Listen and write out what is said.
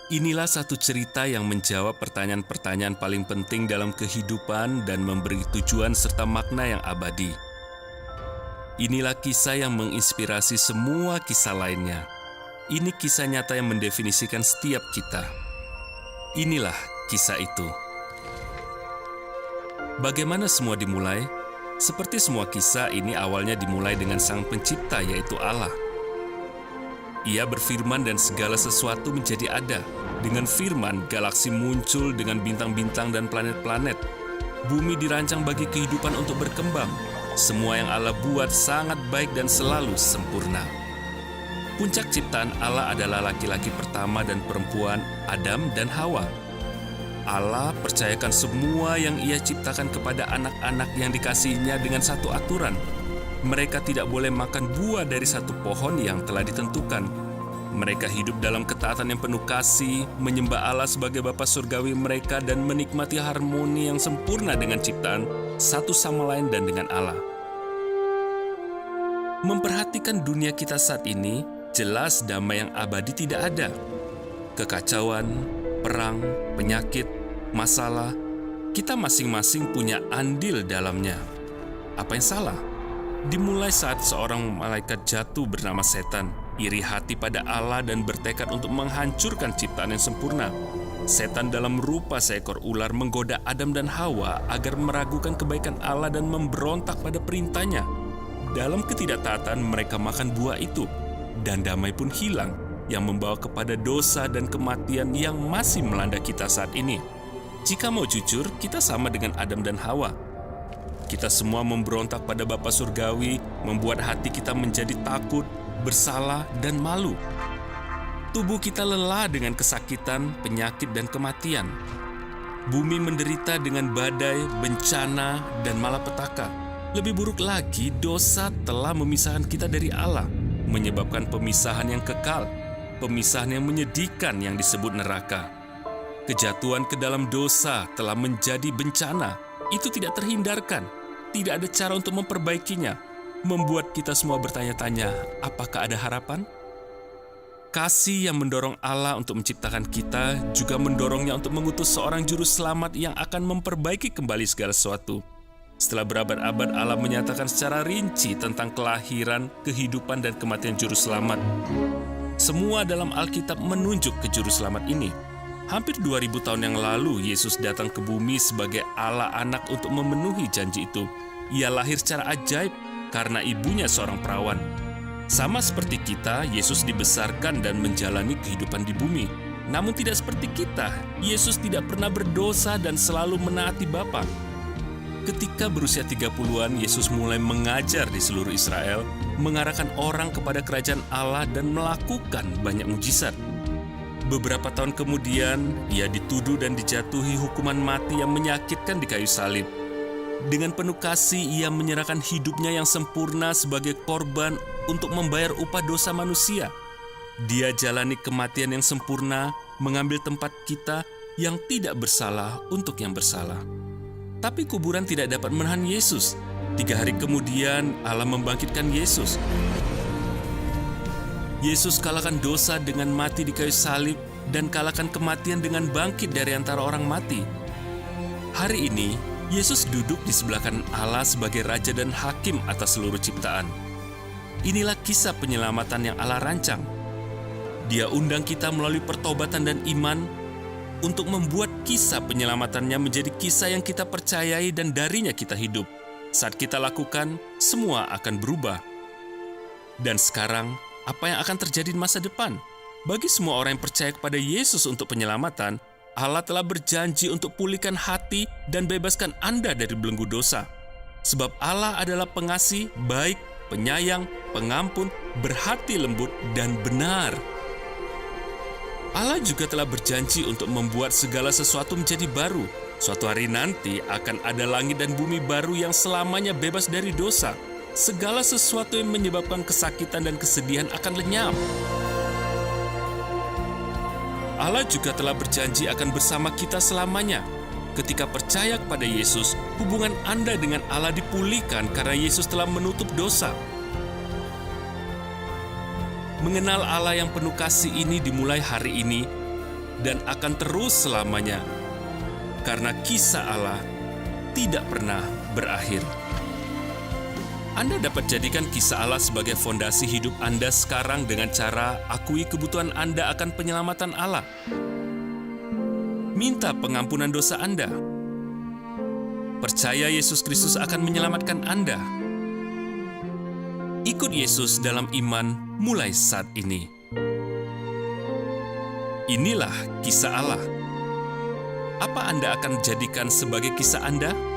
Inilah satu cerita yang menjawab pertanyaan-pertanyaan paling penting dalam kehidupan dan memberi tujuan serta makna yang abadi. Inilah kisah yang menginspirasi semua kisah lainnya. Ini kisah nyata yang mendefinisikan setiap kita. Inilah kisah itu. Bagaimana semua dimulai? Seperti semua kisah, ini awalnya dimulai dengan Sang Pencipta, yaitu Allah. Ia berfirman dan segala sesuatu menjadi ada. Dengan firman, galaksi muncul dengan bintang-bintang dan planet-planet. Bumi dirancang bagi kehidupan untuk berkembang. Semua yang Allah buat sangat baik dan selalu sempurna. Puncak ciptaan Allah adalah laki-laki pertama dan perempuan, Adam dan Hawa. Allah percayakan semua yang Ia ciptakan kepada anak-anak yang dikasihinya dengan satu aturan. Mereka tidak boleh makan buah dari satu pohon yang telah ditentukan. Mereka hidup dalam ketaatan yang penuh kasih, menyembah Allah sebagai Bapa Surgawi mereka, dan menikmati harmoni yang sempurna dengan ciptaan, satu sama lain dan dengan Allah. Memperhatikan dunia kita saat ini, jelas damai yang abadi tidak ada. Kekacauan, perang, penyakit, masalah, kita masing-masing punya andil dalamnya. Apa yang salah? Dimulai saat seorang malaikat jatuh bernama Setan, iri hati pada Allah dan bertekad untuk menghancurkan ciptaan yang sempurna. Setan dalam rupa seekor ular menggoda Adam dan Hawa agar meragukan kebaikan Allah dan memberontak pada perintahnya. Dalam ketidaktaatan mereka makan buah itu, dan damai pun hilang, yang membawa kepada dosa dan kematian yang masih melanda kita saat ini. Jika mau jujur, kita sama dengan Adam dan Hawa. Kita semua memberontak pada Bapa Surgawi, membuat hati kita menjadi takut, bersalah, dan malu. Tubuh kita lelah dengan kesakitan, penyakit, dan kematian. Bumi menderita dengan badai, bencana, dan malapetaka. Lebih buruk lagi, dosa telah memisahkan kita dari Allah, menyebabkan pemisahan yang kekal, pemisahan yang menyedihkan yang disebut neraka. Kejatuhan ke dalam dosa telah menjadi bencana. Itu tidak terhindarkan, tidak ada cara untuk memperbaikinya, membuat kita semua bertanya-tanya, apakah ada harapan? Kasih yang mendorong Allah untuk menciptakan kita juga mendorongnya untuk mengutus seorang juru selamat yang akan memperbaiki kembali segala sesuatu. Setelah berabad-abad Allah menyatakan secara rinci tentang kelahiran, kehidupan, dan kematian juru selamat. Semua dalam Alkitab menunjuk ke juru selamat ini. Hampir 2000 tahun yang lalu, Yesus datang ke bumi sebagai Allah anak untuk memenuhi janji itu. Ia lahir secara ajaib karena ibunya seorang perawan. Sama seperti kita, Yesus dibesarkan dan menjalani kehidupan di bumi. Namun tidak seperti kita, Yesus tidak pernah berdosa dan selalu menaati Bapa. Ketika berusia 30-an, Yesus mulai mengajar di seluruh Israel, mengarahkan orang kepada kerajaan Allah dan melakukan banyak mujizat. Beberapa tahun kemudian, ia dituduh dan dijatuhi hukuman mati yang menyakitkan di kayu salib. Dengan penuh kasih, ia menyerahkan hidupnya yang sempurna sebagai korban untuk membayar upah dosa manusia. Dia jalani kematian yang sempurna, mengambil tempat kita yang tidak bersalah untuk yang bersalah. Tapi kuburan tidak dapat menahan Yesus. 3 hari kemudian, Allah membangkitkan Yesus. Yesus kalahkan dosa dengan mati di kayu salib dan kalahkan kematian dengan bangkit dari antara orang mati. Hari ini, Yesus duduk di sebelah kanan Allah sebagai Raja dan Hakim atas seluruh ciptaan. Inilah kisah penyelamatan yang Allah rancang. Dia undang kita melalui pertobatan dan iman untuk membuat kisah penyelamatannya menjadi kisah yang kita percayai dan darinya kita hidup. Saat kita lakukan, semua akan berubah. Dan sekarang, apa yang akan terjadi di masa depan? Bagi semua orang yang percaya kepada Yesus untuk penyelamatan, Allah telah berjanji untuk pulihkan hati dan bebaskan Anda dari belenggu dosa. Sebab Allah adalah pengasih, baik, penyayang, pengampun, berhati lembut, dan benar. Allah juga telah berjanji untuk membuat segala sesuatu menjadi baru. Suatu hari nanti akan ada langit dan bumi baru yang selamanya bebas dari dosa. Segala sesuatu yang menyebabkan kesakitan dan kesedihan akan lenyap. Allah juga telah berjanji akan bersama kita selamanya. Ketika percaya kepada Yesus, hubungan Anda dengan Allah dipulihkan karena Yesus telah menutup dosa. Mengenal Allah yang penuh kasih ini dimulai hari ini. dan akan terus selamanya, karena kisah Allah tidak pernah berakhir. Anda dapat jadikan kisah Allah sebagai fondasi hidup Anda sekarang dengan cara akui kebutuhan Anda akan penyelamatan Allah. Minta pengampunan dosa Anda. Percaya Yesus Kristus akan menyelamatkan Anda. Ikut Yesus dalam iman mulai saat ini. Inilah kisah Allah. Apa Anda akan jadikan sebagai kisah Anda?